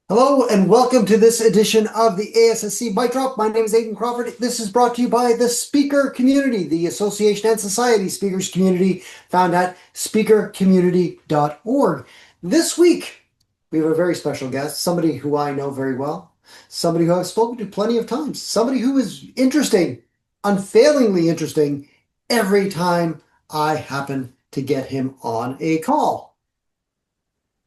Hello and welcome to this edition of the ASSC Mic Drop. My name is Aiden Crawford. This is brought to you by the Speaker Community, the Association and Society Speakers Community, found at speakercommunity.org. This week, we have a very special guest, somebody who I know very well, somebody who I've spoken to plenty of times, somebody who is interesting, unfailingly interesting, every time I happen to get him on a call.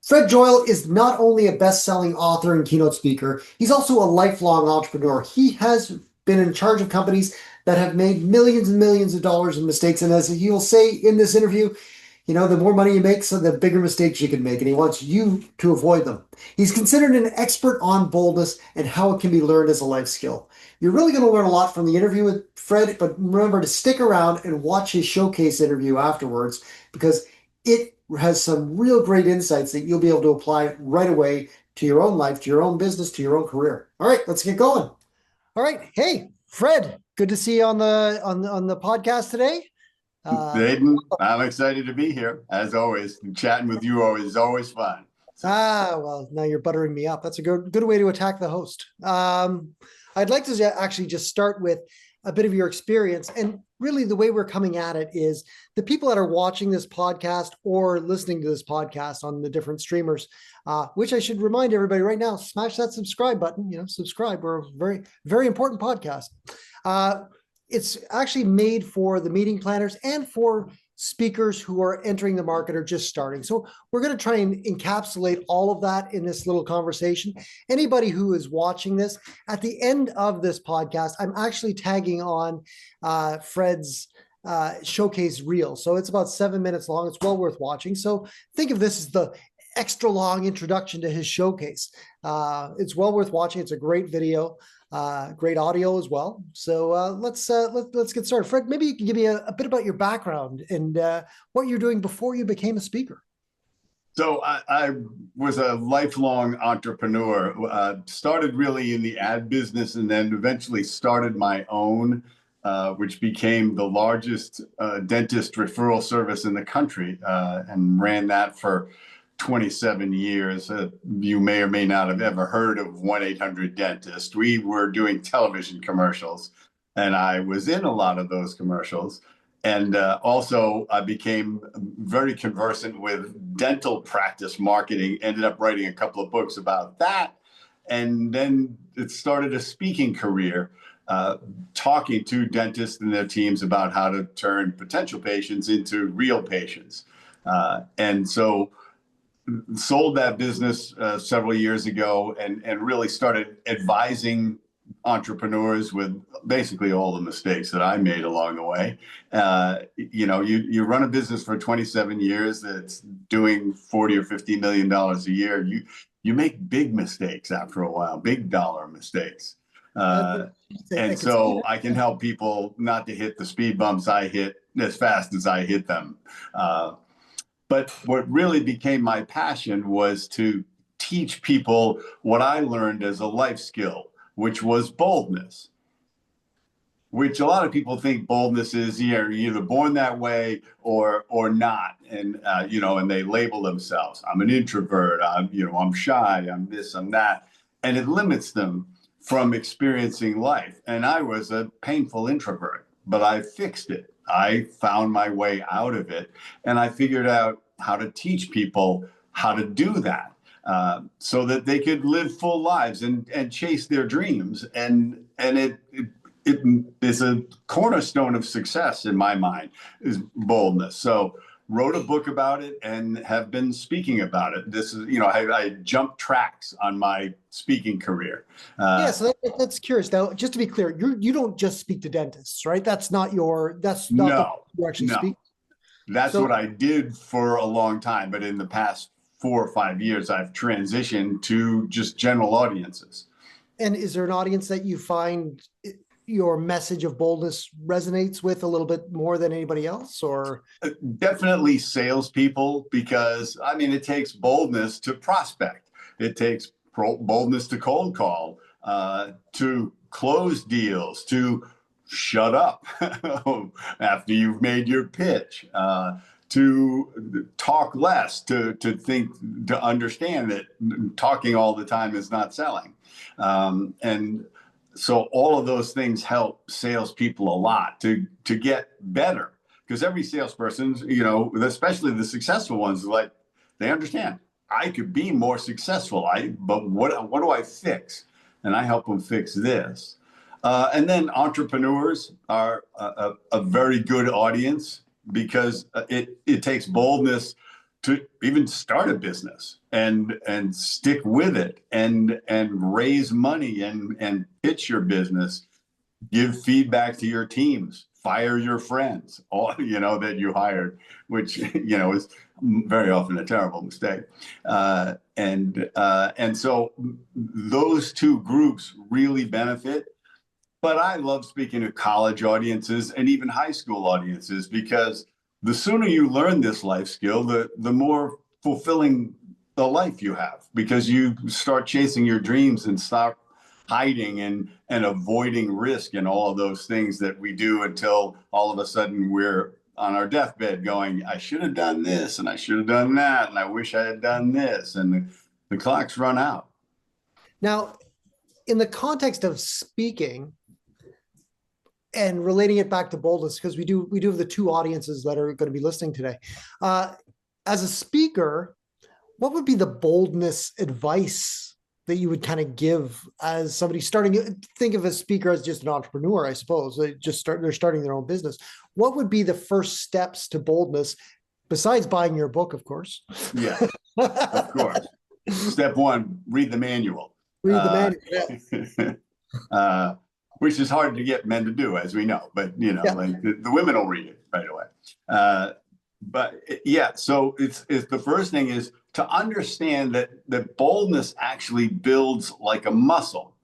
Fred Joyal is not only a best-selling author and keynote speaker, he's also a lifelong entrepreneur. He has been in charge of companies that have made millions and millions of dollars in mistakes. And as he will say in this interview, the more money you make, so the bigger mistakes you can make. And he wants you to avoid them. He's considered an expert on boldness and how it can be learned as a life skill. You're really going to learn a lot from the interview with Fred, but remember to stick around and watch his showcase interview afterwards, because it has some real great insights that you'll be able to apply right away to your own life, to your own business, to your own career. All right, let's get going. All right. Hey, Fred, good to see you on the podcast today. Aiden, I'm excited to be here, as always. Chatting with you is always fun. Well, now you're buttering me up. That's a good way to attack the host. I'd like to actually just start with a bit of your experience. And really the way we're coming at it is the people that are watching this podcast or listening to this podcast on the different streamers, which I should remind everybody right now, smash that subscribe button, subscribe. We're a very, very important podcast. It's actually made for the meeting planners and for speakers who are entering the market or just starting. So we're going to try and encapsulate all of that in this little conversation. Anybody who is watching this, at the end of this podcast, I'm actually tagging on Fred's showcase reel. So it's about 7 minutes long. It's well worth watching. So think of this as the extra long introduction to his showcase. It's well worth watching. It's a great video. Great audio as well. So let's get started. Fred, maybe you can give me a bit about your background and what you're doing before you became a speaker. So I was a lifelong entrepreneur, started really in the ad business and then eventually started my own, which became the largest dentist referral service in the country, and ran that for 27 years. You may or may not have ever heard of 1-800-DENTIST. We were doing television commercials, and I was in a lot of those commercials. And also, I became very conversant with dental practice marketing, ended up writing a couple of books about that. And then it started a speaking career, talking to dentists and their teams about how to turn potential patients into real patients. And so sold that business several years ago and really started advising entrepreneurs with basically all the mistakes that I made along the way. You run a business for 27 years that's doing 40 or $50 million a year. You make big mistakes after a while, big dollar mistakes. And so I can help people not to hit the speed bumps I hit as fast as I hit them. But what really became my passion was to teach people what I learned as a life skill, which was boldness, which a lot of people think boldness is you're either born that way or not. And, and they label themselves. I'm an introvert. I'm shy. I'm this, I'm that. And it limits them from experiencing life. And I was a painful introvert, but I fixed it. I found my way out of it, and I figured out how to teach people how to do that, so that they could live full lives and chase their dreams. And it is a cornerstone of success in my mind, is boldness. So wrote a book about it and have been speaking about it. This is, I jumped tracks on my speaking career. So that's curious. Now, just to be clear, you don't just speak to dentists, right? That's not you actually speak. That's what I did for a long time. But in the past 4 or 5 years, I've transitioned to just general audiences. And is there an audience that you find your message of boldness resonates with a little bit more than anybody else, or? Definitely salespeople, because it takes boldness to prospect. It takes boldness to cold call, to close deals, to shut up after you've made your pitch, to talk less, to think, to understand that talking all the time is not selling. And so all of those things help salespeople a lot to get better, because every salesperson, you know, especially the successful ones, like, they understand I could be more successful. But what do I fix? And I help them fix this. And then entrepreneurs are a very good audience, because it takes boldness to even start a business and stick with it and raise money and pitch your business, give feedback to your teams, fire your friends, all, you know, that you hired, which, you know, is very often a terrible mistake. And so those two groups really benefit. But I love speaking to college audiences and even high school audiences, because the sooner you learn this life skill, the more fulfilling the life you have, because you start chasing your dreams and stop hiding and avoiding risk and all of those things that we do, until all of a sudden we're on our deathbed going, I should have done this and I should have done that, and I wish I had done this, and the clock's run out. Now, in the context of speaking and relating it back to boldness, because we do have the two audiences that are going to be listening today. As a speaker, what would be the boldness advice that you would kind of give as somebody starting? Think of a speaker as just an entrepreneur, I suppose. They're starting their own business. What would be the first steps to boldness, besides buying your book, of course? Yeah, of course. Step one, read the manual. Read the manual. Yeah. Which is hard to get men to do, as we know, but, you know, yeah, like the women will read it right away. But yeah, so it's the first thing is to understand that boldness actually builds like a muscle.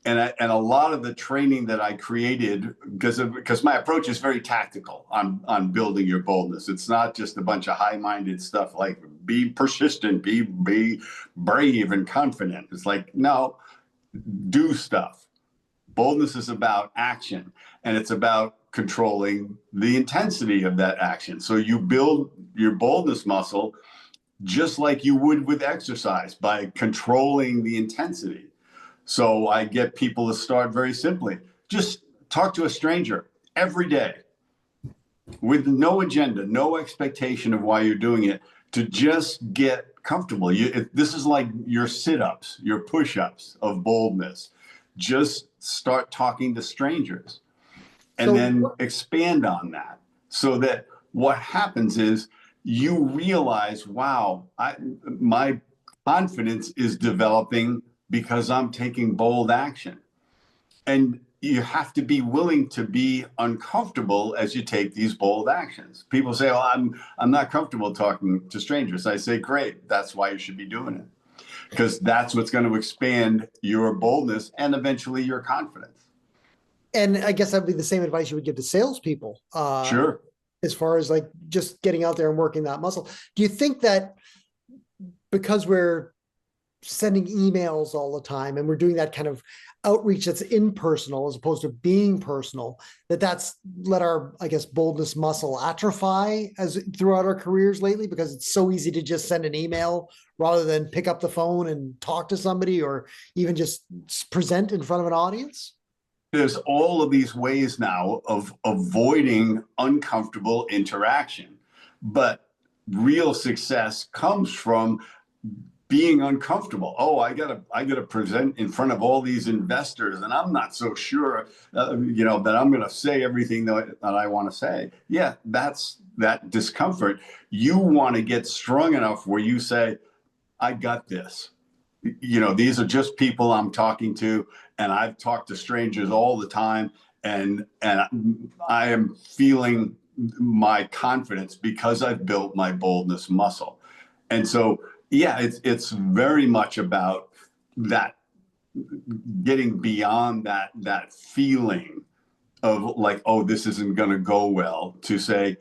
And a lot of the training that I created, because my approach is very tactical on building your boldness. It's not just a bunch of high-minded stuff like be persistent, be brave and confident. It's like, no, do stuff. Boldness is about action, and it's about controlling the intensity of that action. So you build your boldness muscle just like you would with exercise, by controlling the intensity. So I get people to start very simply. Just talk to a stranger every day with no agenda, no expectation of why you're doing it, to just get comfortable. This is like your sit-ups, your push-ups of boldness. Just start talking to strangers and then expand on that, so that what happens is you realize, wow, my confidence is developing because I'm taking bold action. And you have to be willing to be uncomfortable as you take these bold actions. People say, oh, I'm not comfortable talking to strangers. I say, great, that's why you should be doing it. Because that's what's going to expand your boldness and eventually your confidence. And I guess that'd be the same advice you would give to salespeople. Sure. As far as like just getting out there and working that muscle. Do you think that because we're sending emails all the time and we're doing that kind of outreach that's impersonal as opposed to being personal, that's let our, I guess, boldness muscle atrophy throughout our careers lately, because it's so easy to just send an email rather than pick up the phone and talk to somebody, or even just present in front of an audience? There's all of these ways now of avoiding uncomfortable interaction, but real success comes from being uncomfortable. Oh, I gotta present in front of all these investors, and I'm not so sure, that I'm going to say everything that I want to say. Yeah, that's that discomfort. You want to get strong enough where you say, I got this. These are just people I'm talking to, and I've talked to strangers all the time, and I am feeling my confidence because I've built my boldness muscle. And so, yeah, it's very much about that, getting beyond that feeling of like, oh, this isn't going to go well, to say,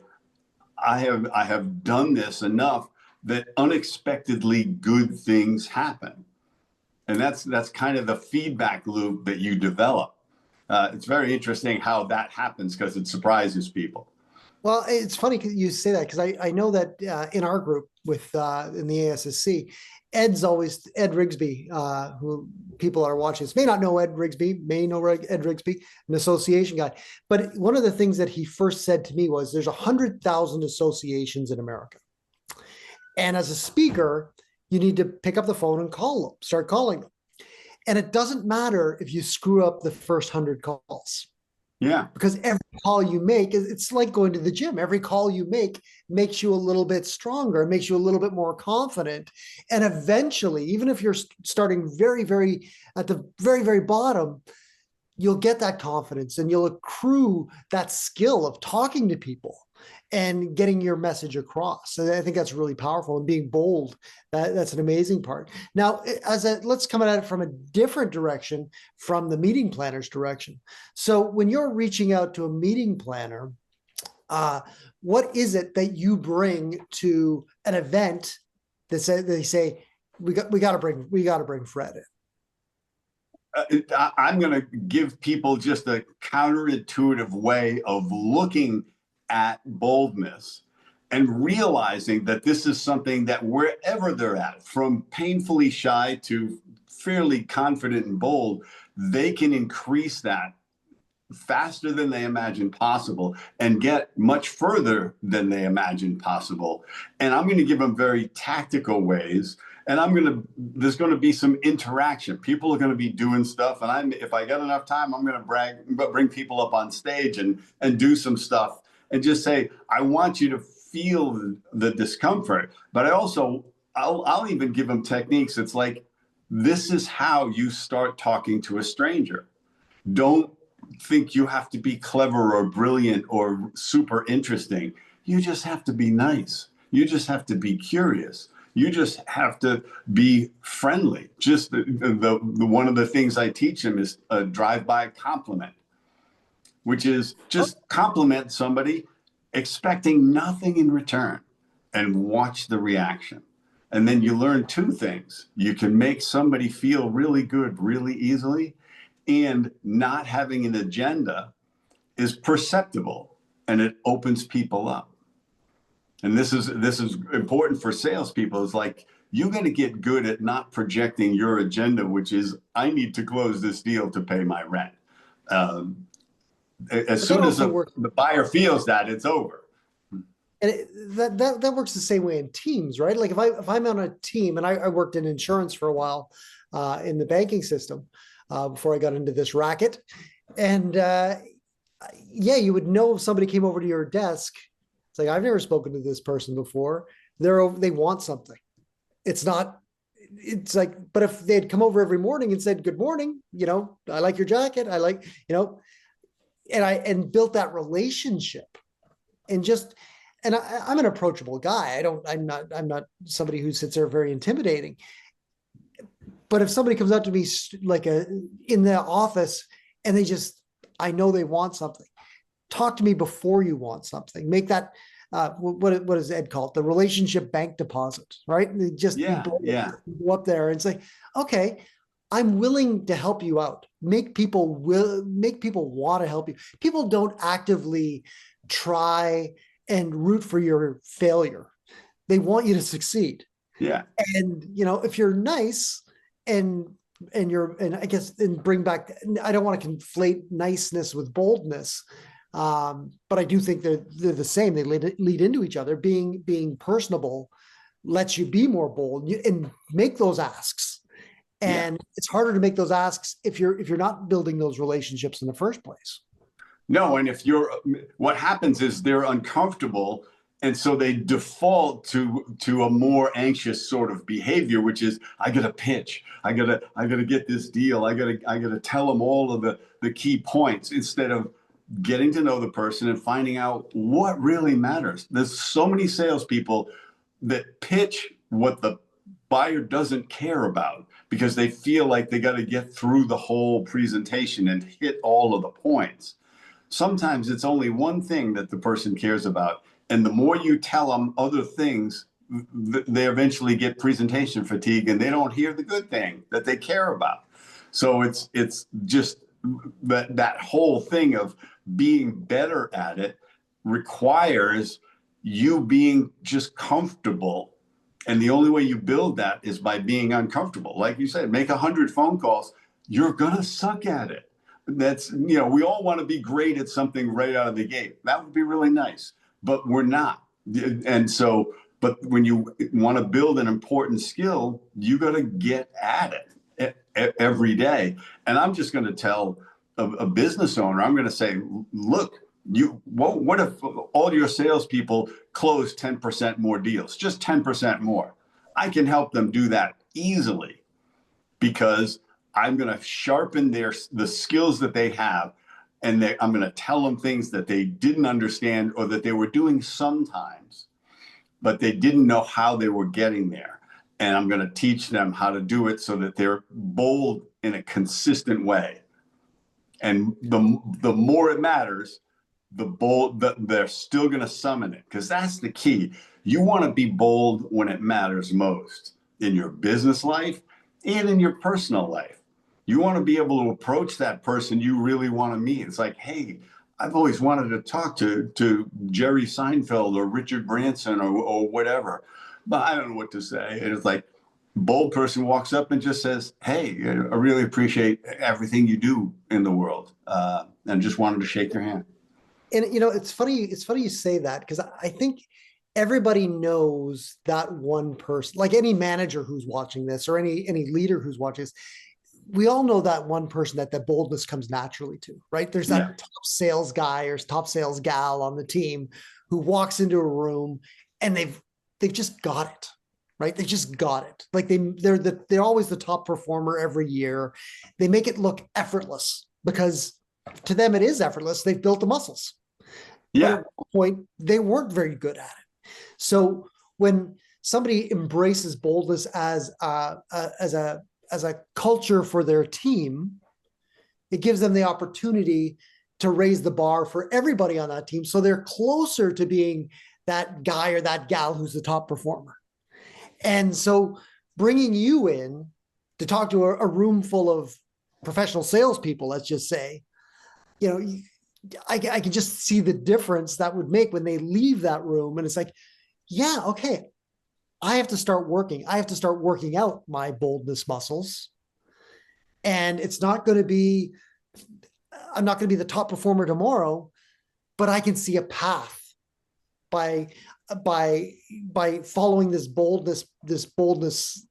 I have done this enough that unexpectedly good things happen. And that's kind of the feedback loop that you develop. It's very interesting how that happens, because it surprises people. Well, it's funny you say that because I know that in our group with in the ASSC, Ed Rigsby, who people are watching this may not know Ed Rigsby, may know Ed Rigsby, an association guy. But one of the things that he first said to me was, "There's 100,000 associations in America, and as a speaker, you need to pick up the phone and call them, start calling them, and it doesn't matter if you screw up the first 100 calls." Yeah. Because every call you make, it's like going to the gym. Every call you make makes you a little bit stronger, makes you a little bit more confident. And eventually, even if you're starting very, very at the very, very bottom, you'll get that confidence and you'll accrue that skill of talking to people and getting your message across. And I think that's really powerful, and being bold. That's an amazing part. Now, let's come at it from a different direction, from the meeting planner's direction. So when you're reaching out to a meeting planner, what is it that you bring to an event that they say, we got to bring Fred in? I'm going to give people just a counterintuitive way of looking at boldness and realizing that this is something that wherever they're at, from painfully shy to fairly confident and bold, they can increase that faster than they imagine possible and get much further than they imagine possible. And I'm going to give them very tactical ways. And there's going to be some interaction. People are going to be doing stuff. And if I got enough time, I'm going to bring people up on stage and do some stuff and just say, I want you to feel the discomfort. But I'll even give them techniques. It's like, this is how you start talking to a stranger. Don't think you have to be clever or brilliant or super interesting. You just have to be nice. You just have to be curious. You just have to be friendly. Just the one of the things I teach them is a drive-by compliment, which is just compliment somebody expecting nothing in return and watch the reaction. And then you learn two things. You can make somebody feel really good really easily, and not having an agenda is perceptible and it opens people up. And this is important for salespeople. It's like, you got to get good at not projecting your agenda, which is, I need to close this deal to pay my rent. As soon as the buyer feels that, it's over. And that works the same way in teams, right? Like if I'm on a team, and I worked in insurance for a while in the banking system before I got into this racket, and yeah, you would know if somebody came over to your desk. It's like, I've never spoken to this person before. They want something. It's like, but if they'd come over every morning and said, good morning, I like your jacket. I like, and built that relationship, and I'm an approachable guy. I'm not somebody who sits there very intimidating. But if somebody comes up to me in the office and I know they want something, talk to me before you want something. Make that, what does Ed call it? The relationship bank deposit, right? Go up there and say, okay, I'm willing to help you out. Make people want to help you. People don't actively try and root for your failure. They want you to succeed. Yeah. And, if you're nice and I guess, and bring back, I don't want to conflate niceness with boldness. But I do think they're the same. They lead into each other. Being personable lets you be more bold and make those asks. And it's harder to make those asks if you're not building those relationships in the first place. No, and what happens is they're uncomfortable, and so they default to a more anxious sort of behavior, which is, I got to pitch, I gotta get this deal, I gotta tell them all of the key points, instead of getting to know the person and finding out what really matters. There's so many salespeople that pitch what the buyer doesn't care about because they feel like they got to get through the whole presentation and hit all of the points. Sometimes it's only one thing that the person cares about. And the more you tell them other things, they eventually get presentation fatigue and they don't hear the good thing that they care about. So it's just that whole thing of being better at it requires you being just comfortable. And the only way you build that is by being uncomfortable. Like you said, make 100 phone calls. You're going to suck at it. That's, we all want to be great at something right out of the gate. That would be really nice, but we're not. And so, but when you want to build an important skill, you got to get at it every day. And I'm just going to tell a business owner, I'm going to say, look, what if all your salespeople close 10% more deals, just 10% more? I can help them do that easily because I'm going to sharpen the skills that they have, and I'm going to tell them things that they didn't understand or that they were doing sometimes, but they didn't know how they were getting there. And I'm going to teach them how to do it so that they're bold in a consistent way. And the more it matters, they're still going to summon it, because that's the key. You want to be bold when it matters most in your business life and in your personal life. You want to be able to approach that person you really want to meet. It's like, hey, I've always wanted to talk to Jerry Seinfeld or Richard Branson or whatever, but I don't know what to say. And it's like, bold person walks up and just says, hey, I really appreciate everything you do in the world, and just wanted to shake your hand. And it's funny you say that, because I think everybody knows that one person, like any manager who's watching this or any leader who's watching this. We all know that one person that boldness comes naturally to, right? There's that top sales guy or top sales gal on the team who walks into a room and they've just got it, right? They just got it. Like they're always the top performer every year. They make it look effortless because to them it is effortless. They've built the muscles. Yeah. But at one point they weren't very good at it. So when somebody embraces boldness as a culture for their team, it gives them the opportunity to raise the bar for everybody on that team. So they're closer to being that guy or that gal who's the top performer. And so bringing you in to talk to a room full of professional salespeople, let's just say, I can just see the difference that would make when they leave that room. And it's like, yeah, okay, I have to start working. I have to start working out my boldness muscles. And I'm not going to be the top performer tomorrow, but I can see a path by following this boldness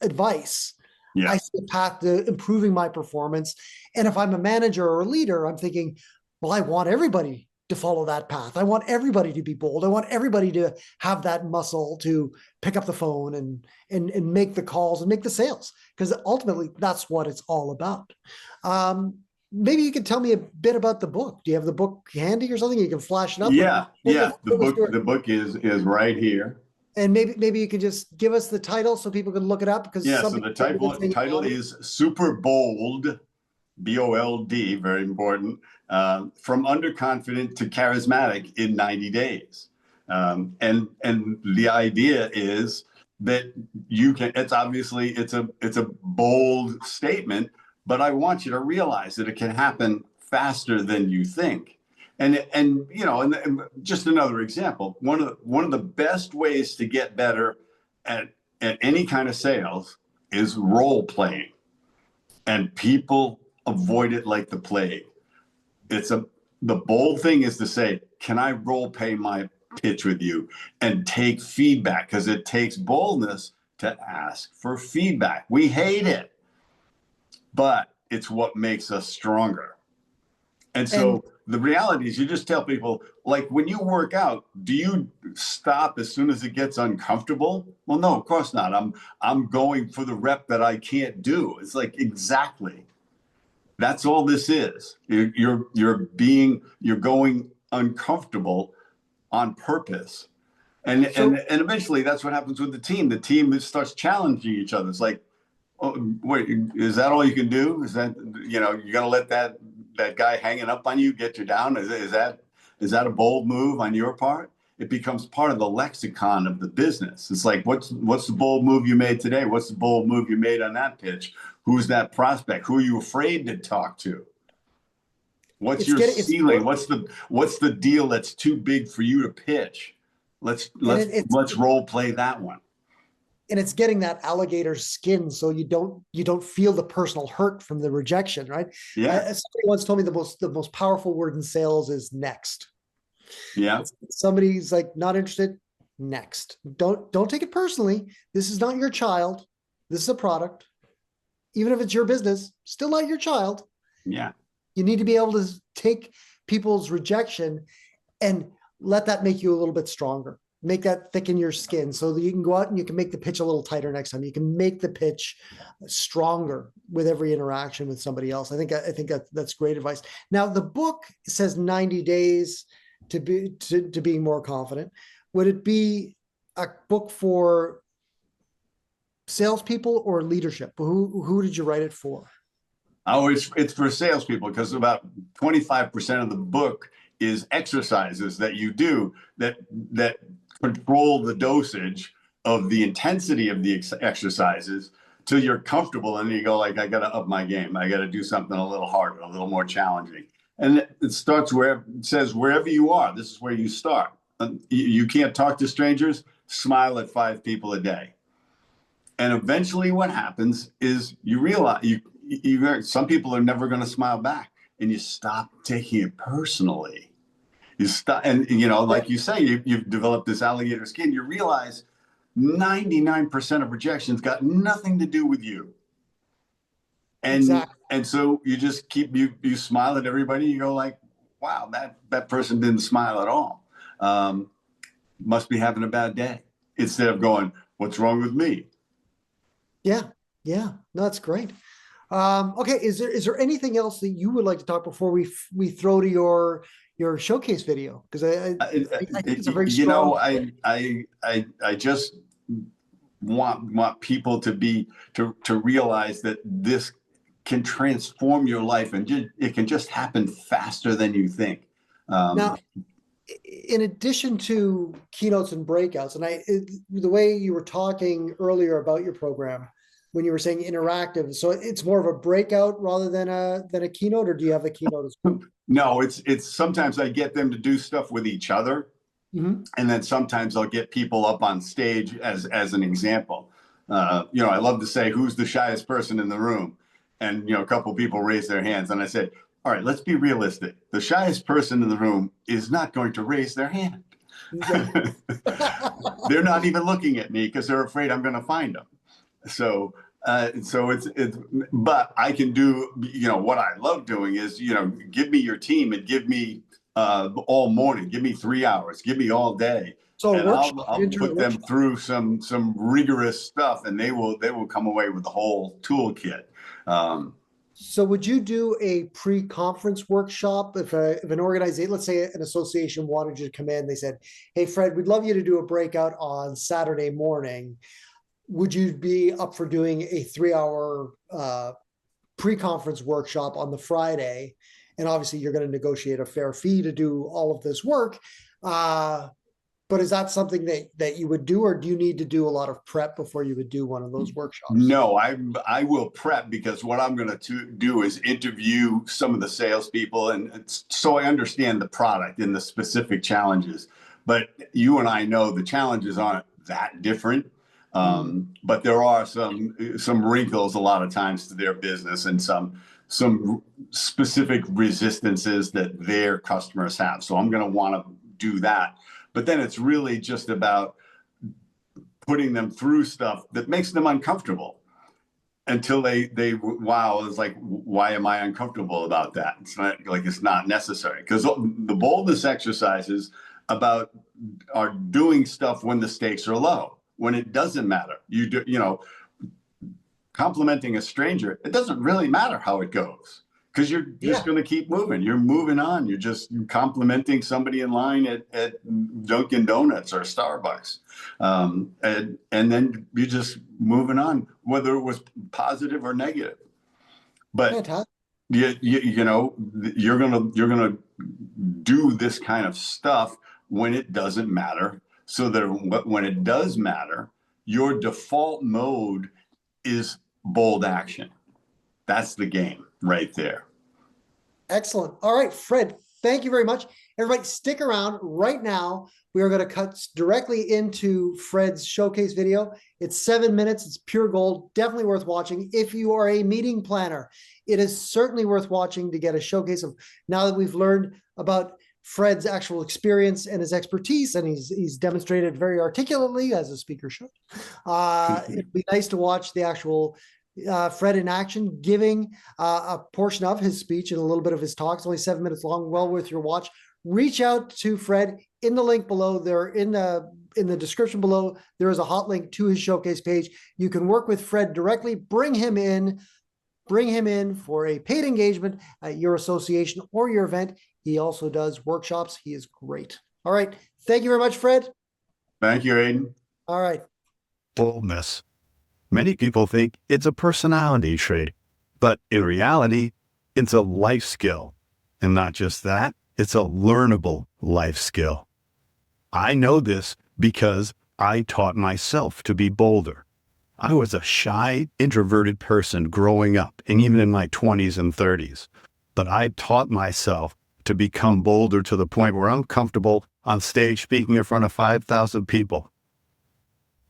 advice. Yeah. I see a path to improving my performance. And if I'm a manager or a leader, I'm thinking, well, I want everybody to follow that path. I want everybody to be bold. I want everybody to have that muscle to pick up the phone and make the calls and make the sales, because ultimately that's what it's all about. Maybe you could tell me a bit about the book. Do you have the book handy or something? You can flash it up. Yeah. The book is right here. And maybe you could just give us the title so people can look it up, because so the title is Super Bold, BOLD, very important, from underconfident to charismatic in 90 days. And the idea is that you can, it's a bold statement, but I want you to realize that it can happen faster than you think. And just another example, one of the best ways to get better at any kind of sales is role playing. And people avoid it like the plague. The bold thing is to say, can I role play my pitch with you and take feedback? Because it takes boldness to ask for feedback. We hate it, but it's what makes us stronger. And so the reality is, you just tell people, like, when you work out, do you stop as soon as it gets uncomfortable? Well, no, of course not. I'm going for the rep that I can't do. It's like, exactly. That's all this is. You're going uncomfortable on purpose. And eventually that's what happens with the team. The team starts challenging each other. It's like, oh, wait, is that all you can do? Is that, you're going to let that guy hanging up on you get you down? Is that a bold move on your part? It becomes part of the lexicon of the business. It's like, what's the bold move you made today? What's the bold move you made on that pitch? Who's that prospect? Who are you afraid to talk to? What's It's your getting it's ceiling? What's the deal that's too big for you to pitch? and it's Let's role play that one. and it's getting that alligator skin, so you don't feel the personal hurt from the rejection, right? Yeah. Somebody once told me the most powerful word in sales is next. Yeah. Somebody's like not interested, next. Don't take it personally. This is not your child. This is a product. Even if it's your business, still not your child. Yeah. You need to be able to take people's rejection and let that make you a little bit stronger. Make that thicken your skin so that you can go out and you can make the pitch a little tighter next time. You can make the pitch stronger with every interaction with somebody else. I think that's great advice. Now, the book says 90 days to being more confident. Would it be a book for salespeople or leadership? Who did you write it for? Oh, it's for salespeople, because about 25% of the book is exercises that you do that control the dosage of the intensity of the exercises till you're comfortable, and then you go like, I got to up my game. I got to do something a little harder, a little more challenging. And it starts where it says wherever you are, this is where you start. You can't talk to strangers. Smile at 5 people a day. And eventually what happens is you realize some people are never going to smile back, and you stop taking it personally. You stop, and like you say, you've developed this alligator skin. You realize 99% of rejections got nothing to do with you. And Exactly. and so you just keep you smile at everybody. You go like, wow, that person didn't smile at all. Must be having a bad day. Instead of going, what's wrong with me? Yeah. No, that's great. Okay. Is there anything else that you would like to talk before we throw to your showcase video? Because I think it's a very strong. I just want people to realize that this can transform your life, and it can just happen faster than you think. Now, in addition to keynotes and breakouts, and the way you were talking earlier about your program, when you were saying interactive, so it's more of a breakout rather than a keynote, or do you have a keynote as well? No, it's sometimes I get them to do stuff with each other. Mm-hmm. And then sometimes I'll get people up on stage as an example. I love to say, who's the shyest person in the room? And, a couple of people raise their hands, and I say, all right, let's be realistic. The shyest person in the room is not going to raise their hand. Yeah. They're not even looking at me because they're afraid I'm going to find them. So it's, but I can do, what I love doing is, give me your team and give me all morning, give me 3 hours, give me all day. So and I'll put them through some rigorous stuff, and they will come away with the whole toolkit. So would you do a pre-conference workshop if an organization, let's say an association, wanted you to come in, they said, hey, Fred, we'd love you to do a breakout on Saturday morning. Would you be up for doing a 3-hour pre-conference workshop on the Friday? And obviously you're going to negotiate a fair fee to do all of this work. But is that something that you would do, or do you need to do a lot of prep before you would do one of those workshops? No, I will prep, because what I'm going to do is interview some of the salespeople, and so I understand the product and the specific challenges. But you and I know the challenges aren't that different. But there are some wrinkles a lot of times to their business, and some specific resistances that their customers have. So I'm going to want to do that. But then it's really just about putting them through stuff that makes them uncomfortable until wow, it's like, why am I uncomfortable about that? It's not like it's not necessary, because the boldness exercises are doing stuff when the stakes are low, when it doesn't matter. Complimenting a stranger, it doesn't really matter how it goes, because you're just going to keep moving. You're moving on. You're just complimenting somebody in line at Dunkin' Donuts or Starbucks. And then you're just moving on, whether it was positive or negative. But you're gonna do this kind of stuff when it doesn't matter, so that when it does matter, your default mode is bold action. That's the game right there. Excellent. All right, Fred, thank you very much. Everybody, stick around right now. We are going to cut directly into Fred's showcase video. It's 7 minutes. It's pure gold. Definitely worth watching. If you are a meeting planner, it is certainly worth watching to get a showcase of, now that we've learned about Fred's actual experience and his expertise, and he's demonstrated very articulately, as a speaker should. It'd be nice to watch the actual Fred in action, giving a portion of his speech and a little bit of his talk. It's only 7 minutes long, well worth your watch. Reach out to Fred in the link below. There in the description below, there is a hot link to his showcase page. You can work with Fred directly. Bring him in for a paid engagement at your association or your event. He also does workshops. He is great. All right. Thank you very much, Fred. Thank you, Aiden. All right. Boldness. Many people think it's a personality trait, but in reality, it's a life skill. And not just that, it's a learnable life skill. I know this because I taught myself to be bolder. I was a shy, introverted person growing up, and even in my 20s and 30s. But I taught myself to become bolder to the point where I'm comfortable on stage speaking in front of 5,000 people.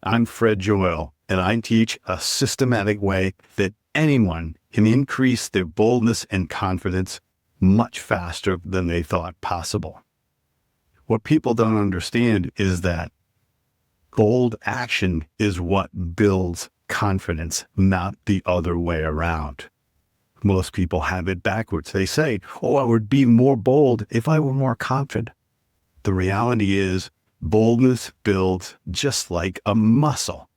I'm Fred Joyal, and I teach a systematic way that anyone can increase their boldness and confidence much faster than they thought possible. What people don't understand is that bold action is what builds confidence, not the other way around. Most people have it backwards. They say, oh, I would be more bold if I were more confident. The reality is, boldness builds just like a muscle.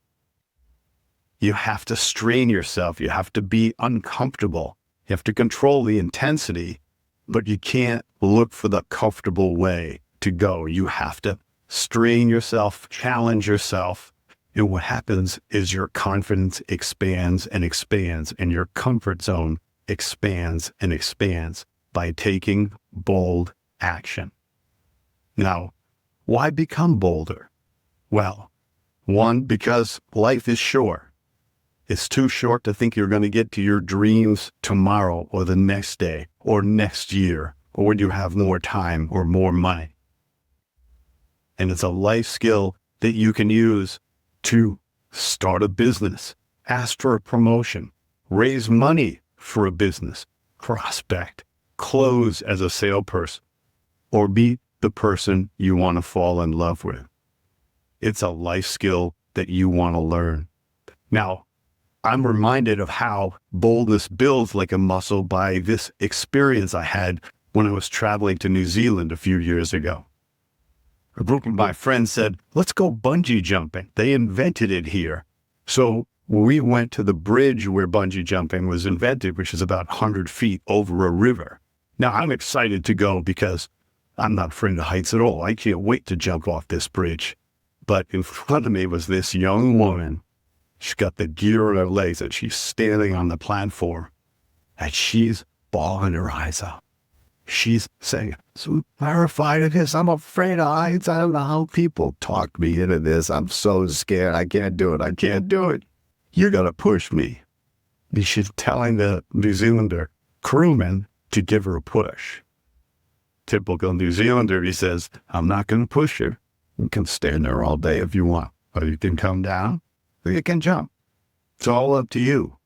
You have to strain yourself. You have to be uncomfortable. You have to control the intensity, but you can't look for the comfortable way to go. You have to strain yourself, challenge yourself. And what happens is your confidence expands and expands, and your comfort zone expands and expands by taking bold action. Now, why become bolder? Well, one, because life is short. It's too short to think you're going to get to your dreams tomorrow or the next day or next year or when you have more time or more money. And it's a life skill that you can use to start a business, ask for a promotion, raise money for a business, prospect, close as a salesperson, or be the person you want to fall in love with. It's a life skill that you want to learn. Now, I'm reminded of how boldness builds like a muscle by this experience I had when I was traveling to New Zealand a few years ago. A group of my friends said, let's go bungee jumping. They invented it here. So we went to the bridge where bungee jumping was invented, which is about 100 feet over a river. Now, I'm excited to go because I'm not afraid of heights at all. I can't wait to jump off this bridge. But in front of me was this young woman. She's got the gear on her legs, and she's standing on the platform, and she's bawling her eyes out. She's saying, so terrified of this. I'm afraid of heights. I don't know how people talk me into this. I'm so scared. I can't do it. I can't do it. You're going to push me. And she's telling the New Zealander crewman to give her a push. Typical New Zealander, he says, I'm not going to push you. You can stand there all day if you want, or you can come down, or you can jump. It's all up to you.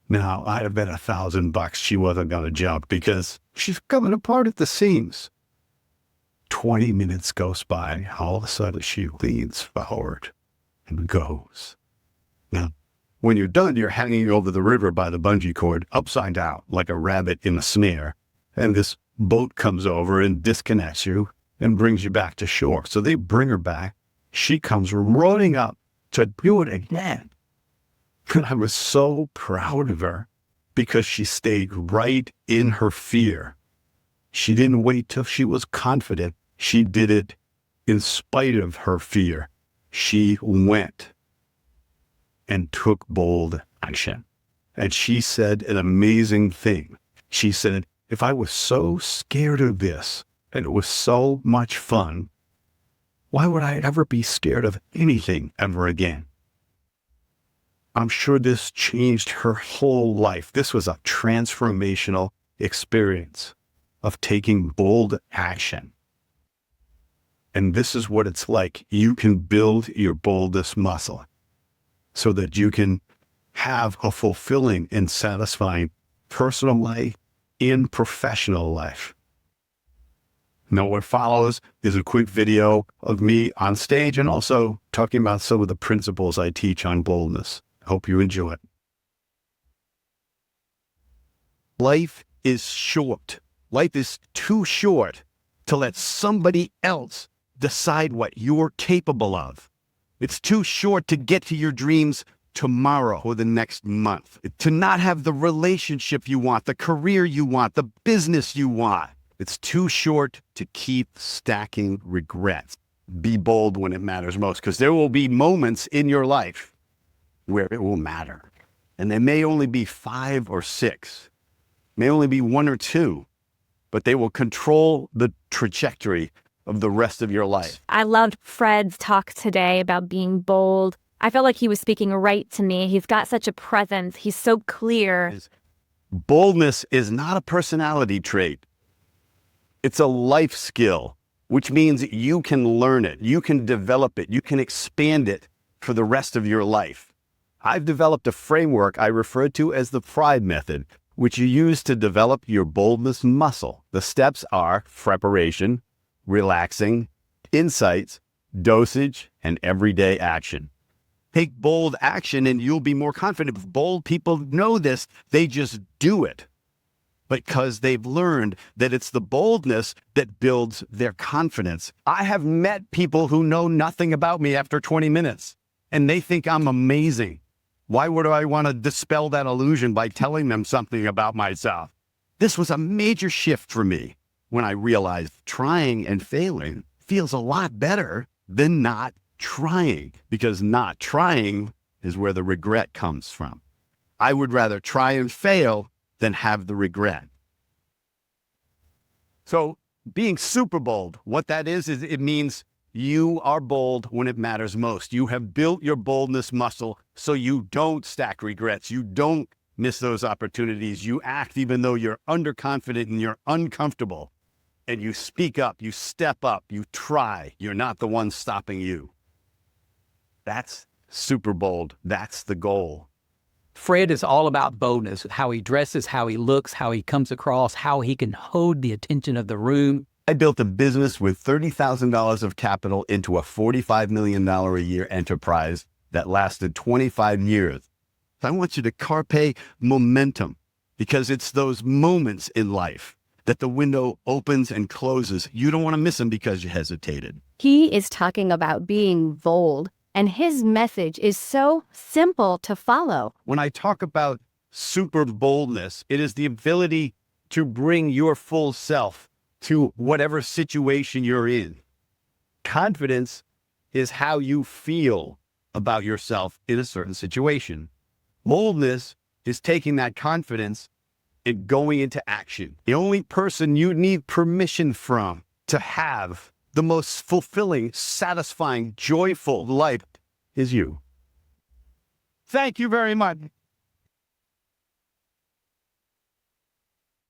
Now, I'd have bet $1,000 she wasn't going to jump because she's coming apart at the seams. 20 minutes goes by. All of a sudden, she leans forward and goes. Now, when you're done, you're hanging over the river by the bungee cord, upside down, like a rabbit in a snare. And this boat comes over and disconnects you and brings you back to shore. So they bring her back. She comes running up to do it again. And I was so proud of her because she stayed right in her fear. She didn't wait till she was confident. She did it in spite of her fear. She went and took bold action. And she said an amazing thing. She said, if I was so scared of this and it was so much fun, why would I ever be scared of anything ever again? I'm sure this changed her whole life. This was a transformational experience of taking bold action. And this is what it's like. You can build your boldest muscle so that you can have a fulfilling and satisfying personal life and professional life. Now, what follows is a quick video of me on stage and also talking about some of the principles I teach on boldness. Hope you enjoy it. Life is short. Life is too short to let somebody else decide what you're capable of. It's too short to get to your dreams tomorrow or the next month, to not have the relationship you want, the career you want, the business you want. It's too short to keep stacking regrets. Be bold when it matters most, because there will be moments in your life where it will matter. And they may only be 5 or 6, may only be 1 or 2, but they will control the trajectory of the rest of your life. I loved Fred's talk today about being bold. I felt like he was speaking right to me. He's got such a presence. He's so clear. Boldness is not a personality trait. It's a life skill, which means you can learn it, you can develop it, you can expand it for the rest of your life. I've developed a framework I refer to as the Pride method, which you use to develop your boldness muscle. The steps are preparation, relaxing, insights, dosage, and everyday action. Take bold action and you'll be more confident. Bold people know this, they just do it because they've learned that it's the boldness that builds their confidence. I have met people who know nothing about me after 20 minutes, and they think I'm amazing. Why would I want to dispel that illusion by telling them something about myself? This was a major shift for me when I realized trying and failing feels a lot better than not trying, because not trying is where the regret comes from. I would rather try and fail than have the regret. So being super bold, what that is it means you are bold when it matters most. You have built your boldness muscle so you don't stack regrets. You don't miss those opportunities. You act even though you're underconfident and you're uncomfortable. And you speak up, you step up, you try. You're not the one stopping you. That's super bold. That's the goal. Fred is all about boldness, how he dresses, how he looks, how he comes across, how he can hold the attention of the room. I built a business with $30,000 of capital into a $45 million a year enterprise that lasted 25 years. So I want you to carpe momentum, because it's those moments in life that the window opens and closes. You don't want to miss them because you hesitated. He is talking about being bold, and his message is so simple to follow. When I talk about super boldness, it is the ability to bring your full self to whatever situation you're in. Confidence is how you feel about yourself in a certain situation. Boldness is taking that confidence and going into action. The only person you need permission from to have the most fulfilling, satisfying, joyful life is you. Thank you very much.